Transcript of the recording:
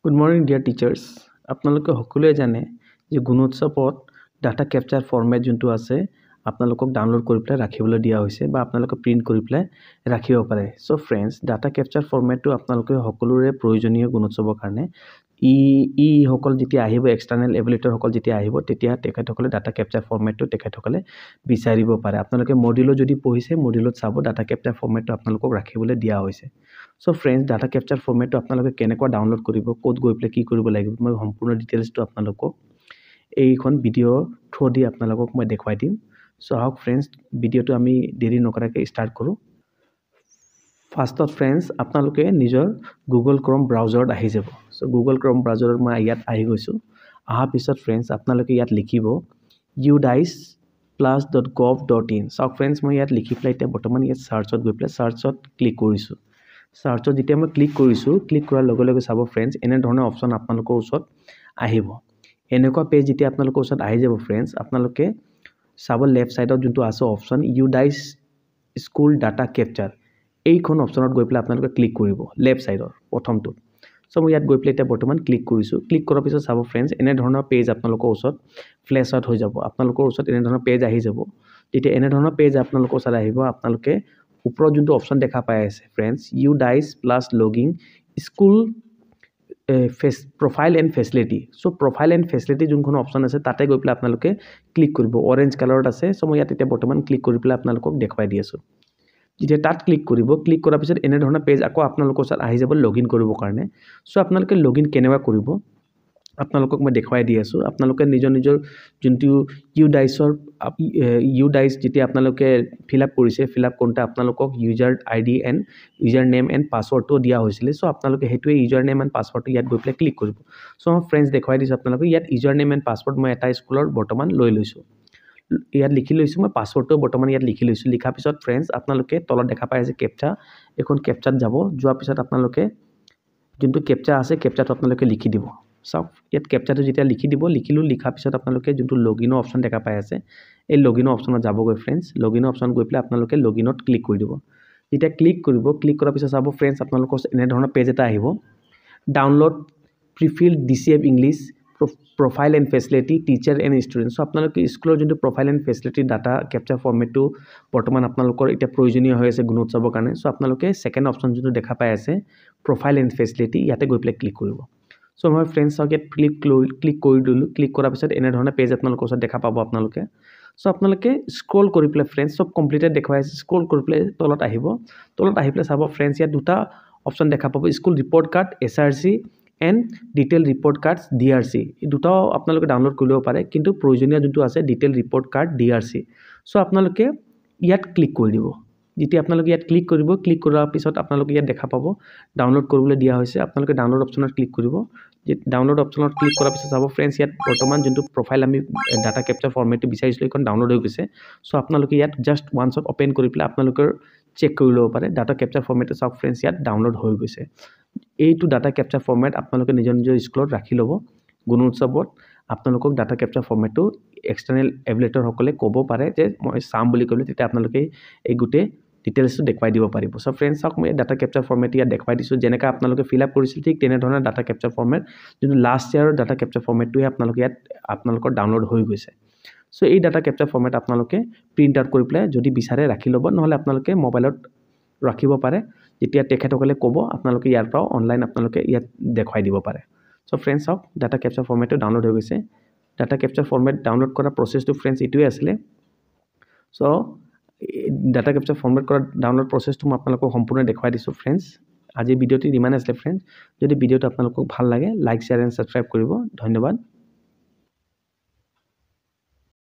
Good morning, dear teachers. আপোনালোকে সকলোৱে জানে যে গুণোৎসৱত ডাটা কেপচাৰ ফৰ্মেট যোনটো আছে আপোনালোকক ডাউনলোড কৰি পেলাই ৰাখিবলৈ দিয়া হৈছে বা আপোনালোকে প্ৰিন্ট কৰি পেলাই ৰাখিব পাৰে। সো ফ্ৰেন্ডছ, ডাটা কেপচাৰ ফৰ্মেটটো আপোনালোকে সকলোৰে প্ৰয়োজনীয় গুণোৎসৱৰ কাৰণে। সকল যেতিয়া আহিব, এক্সটাৰ্নেল এভালুৱেটৰ সকল যেতিয়া আহিব, তেতিয়া তেখেতসকলে ডাটা কেপচাৰ ফৰ্মেটটো তেখেতসকলে বিচাৰিব পাৰে। আপোনালোকে মডিউলত যদি পঢ়িছে, মডিউলত চাব ডাটা কেপচাৰ ফৰ্মেটটো আপোনালোকক ৰাখিবলৈ দিয়া হৈছে। সো ফ্ৰেন্ডছ, ডাটা কেপচাৰ ফৰ্মেটটো আপোনালোকে কেনেকৈ ডাউনলোড কৰিব, ক'ত গৈ পেলাই কি কৰিব লাগিব, মই সম্পূৰ্ণ ডিটেইলছটো আপোনালোকক এইখন ভিডিঅ' থ্ৰু দি আপোনালোকক মই দেখুৱাই দিম। সো আহক ফ্ৰেন্ডছ, ভিডিঅ'টো আমি দেৰি নকৰাকৈ ষ্টাৰ্ট কৰোঁ। ফাৰ্ষ্টত ফ্ৰেন্ডছ, আপোনালোকে নিজৰ গুগল ক্ৰম ব্ৰাউজাৰত আহি যাব। সো গুগল ক্ৰম ব্ৰাউজাৰত মই ইয়াত আহি গৈছোঁ। অহাৰ পিছত ফ্ৰেন্ডছ, আপোনালোকে ইয়াত লিখিব udice+.gov.in। চাওক ফ্ৰেন্ডছ, মই ইয়াত লিখি পেলাই এতিয়া বৰ্তমান ইয়াত চাৰ্চত গৈ পেলাই চাৰ্চত ক্লিক কৰিছোঁ। চাৰ্চত যেতিয়া মই ক্লিক কৰিছোঁ, ক্লিক কৰাৰ লগে লগে চাব ফ্ৰেন্ডছ, এনেধৰণৰ অপশ্যন আপোনালোকৰ ওচৰত আহিব। এনেকুৱা পেজ যেতিয়া আপোনালোকৰ ওচৰত আহি যাব ফ্ৰেন্ডছ, আপোনালোকে চাব লেফ্ট ছাইডত যোনটো আছে option UDice school data capture, এইখন অপশ্যনত গৈ পেলাই আপোনালোকে ক্লিক কৰিব লেফ্ট ছাইডৰ প্ৰথমটোত। সো মই ইয়াত গৈ পেলাই এতিয়া বৰ্তমান ক্লিক কৰিছোঁ। ক্লিক কৰাৰ পিছত চাব ফ্ৰেন্ডছ, এনেধৰণৰ পেজ আপোনালোকৰ ওচৰত ফ্লেছ আউট হৈ যাব। আপোনালোকৰ ওচৰত এনেধৰণৰ পেজ আহি যাব। যেতিয়া এনেধৰণৰ পেজ আপোনালোকৰ ওচৰত আহিব, আপোনালোকে ওপৰত যোনটো অপশ্যন দেখা পাই আছে ফ্ৰেন্ডছ, UDice+লগিং school profile and facility. So profile and facility যোনখন অপশ্যন আছে তাতে গৈ পেলাই আপোনালোকে ক্লিক কৰিব। অৰেঞ্জ কালাৰত আছে। সো মই ইয়াত এতিয়া বৰ্তমান ক্লিক কৰি পেলাই আপোনালোকক দেখুৱাই দি আছোঁ। যেতিয়া তাত ক্লিক কৰিব, ক্লিক কৰাৰ পিছত এনেধৰণৰ পেজ আকৌ আপোনালোকৰ ওচৰত আহি যাব লগিন কৰিবৰ কাৰণে। সো আপোনালোকে লগিন কেনেকুৱা কৰিব আপোনালোকক মই দেখুৱাই দি আছোঁ। আপোনালোকে নিজৰ যোনটো UDice যেতিয়া আপোনালোকে ফিল আপ কৰিছে, ফিল আপ কৰোঁতে আপোনালোকক user ID and user name and পাছৱৰ্ডটো দিয়া হৈছিলে। সো আপোনালোকে সেইটোৱে ইউজাৰ নেম এণ্ড পাছৱৰ্ডটো ইয়াত গৈ পেলাই ক্লিক কৰিব। সো মই ফ্ৰেণ্ডছ দেখুৱাই দিছোঁ আপোনালোকে ইয়াত ইউজাৰ নেম এণ্ড পাছৱৰ্ড মই এটা স্কুলৰ বৰ্তমান লৈ লৈছোঁ। ইয়াত লিখি লৈছোঁ, মই পাছৱৰ্ডটো বৰ্তমান ইয়াত লিখি লৈছোঁ। লিখাৰ পিছত ফ্ৰেণ্ডছ, আপোনালোকে তলত দেখা পাই আছে কেপচা, এখন কেপচাত যাব। যোৱাৰ পিছত আপোনালোকে যোনটো কেপচা আছে, কেপচাটো আপোনালোকে লিখি দিব। চাওক ইয়াত কেপচাটো যেতিয়া লিখি দিব, লিখাৰ পিছত আপোনালোকে যোনটো লগিনৰ অপশ্যন দেখা পাই আছে, এই লগিনৰ অপশ্যনত যাবগৈ ফ্ৰেণ্ডছ। লগিনৰ অপশ্যন গৈ পেলাই আপোনালোকে লগিনত ক্লিক কৰি দিব। যেতিয়া ক্লিক কৰিব, ক্লিক কৰাৰ পিছত চাব ফ্ৰেণ্ডছ, আপোনালোকৰ এনেধৰণৰ পেজ এটা আহিব। Download prefilled DCF English profile and facility teacher and student. So আপোনালোকে স্কুলৰ যোনটো profile and facility data capture ফৰ্মেটটো বৰ্তমান আপোনালোকৰ এতিয়া প্ৰয়োজনীয় হৈ আছে গুণোৎসৱৰ কাৰণে। সো আপোনালোকে ছেকেণ্ড অপশ্যন যোনটো দেখা পাই আছে প্ৰফাইল এণ্ড ফেচিলিটি, ইয়াতে গৈ পেলাই ক্লিক কৰিব। সো মই ফ্ৰেণ্ডছ চাওক ইয়াত ক্লিক কৰি দিলোঁ। ক্লিক কৰাৰ পিছত এনেধৰণৰ পেজ আপোনালোকৰ ওচৰত দেখা পাব আপোনালোকে। সো আপোনালোকে স্ক্ৰল কৰি পেলাই ফ্ৰেণ্ডছ, চব কমপ্লিটেড দেখুৱাই আছে। স্ক্ৰল কৰি পেলাই তলত আহিব। তলত আহি পেলাই চাব ফ্ৰেণ্ডছ, ইয়াত দুটা অপশ্যন দেখা পাব, school report card SRC and detail report card DRC। এই দুটাও আপোনালোকে ডাউনলোড কৰি ল'ব পাৰে, কিন্তু প্ৰয়োজনীয় যোনটো আছে detail report card DRC। So আপোনালোকে ইয়াত ক্লিক কৰি দিব। যেতিয়া আপোনালোকে ইয়াত ক্লিক কৰিব, ক্লিক কৰাৰ পিছত আপোনালোকে ইয়াত দেখা পাব ডাউনলোড কৰিবলৈ দিয়া হৈছে। আপোনালোকে ডাউনলোড অপশ্যনত ক্লিক কৰিব। ডাউনলোড অপশ্যনত ক্লিক কৰাৰ পিছত চাব ফ্ৰেণ্ডছ, ইয়াত বৰ্তমান যোনটো প্ৰফাইল আমি ডাটা কেপচাৰ ফৰ্মেটটো বিচাৰিছিলোঁ, এইখন ডাউনলোড হৈ গৈছে। সো আপোনালোকে ইয়াত জাষ্ট ওৱান্সত অ'পেন কৰি পেলাই আপোনালোকৰ চেক কৰি ল'ব পাৰে। ডাটা কেপচাৰ ফৰ্মেটটো চাওক ফ্ৰেণ্ডছ, ইয়াত ডাউনলোড হৈ গৈছে। এইটো ডাটা কেপচাৰ ফৰ্মেট আপোনালোকে নিজৰ স্কুলত ৰাখি ল'ব। গুণোৎসৱত আপোনালোকক ডাটা কেপচাৰ ফৰ্মেটটো এক্সটাৰ্নেল এভালুৱেটৰসকলে ক'ব পাৰে যে মই চাম বুলি ক'লে, তেতিয়া আপোনালোকে এই গোটেই ডিটেইলছটো দেখুৱাই দিব পাৰিব। সো ফ্ৰেণ্ডছ চাওক, মই ডাটা কেপচাৰ ফৰ্মেট ইয়াত দেখুৱাই দিছোঁ। যেনেকৈ আপোনালোকে ফিল আপ কৰিছিল, ঠিক তেনেধৰণৰ ডাটা কেপচাৰ ফৰ্মেট যোনটো লাষ্ট ইয়াৰৰ ডাটা কেপচাৰ ফৰ্মেটটোৱে আপোনালোকৰ ডাউনলোড হৈ গৈছে। সো এই ডাটা কেপচাৰ ফৰ্মেট আপোনালোকে প্ৰিণ্ট আউট কৰি পেলাই যদি বিচাৰে ৰাখি ল'ব, নহ'লে আপোনালোকে মোবাইলত ৰাখিব পাৰে। যেতিয়া তেখেতসকলে ক'ব, আপোনালোকে ইয়াৰ পৰাও অনলাইন আপোনালোকে ইয়াত দেখুৱাই দিব পাৰে। সো ফ্ৰেণ্ডছ চাওক, ডাটা কেপচাৰ ফৰ্মেটটো ডাউনলোড হৈ গৈছে। ডাটা কেপচাৰ ফৰ্মেট ডাউনলোড কৰা প্ৰচেছটো ফ্ৰেণ্ডছ এইটোৱে আছিলে। সো ডাটা কেপচাৰ ফৰ্মেট কৰা ডাউনলোড প্ৰচেছটো মই আপোনালোকক সম্পূৰ্ণ দেখুৱাই দিছোঁ ফ্ৰেণ্ডছ। আজিৰ ভিডিঅ'টো ইমান আছিলে ফ্ৰেণ্ডছ। যদি ভিডিঅ'টো আপোনালোকক ভাল লাগে, লাইক শ্বেয়াৰ এণ্ড ছাবস্ক্ৰাইব কৰিব। ধন্যবাদ।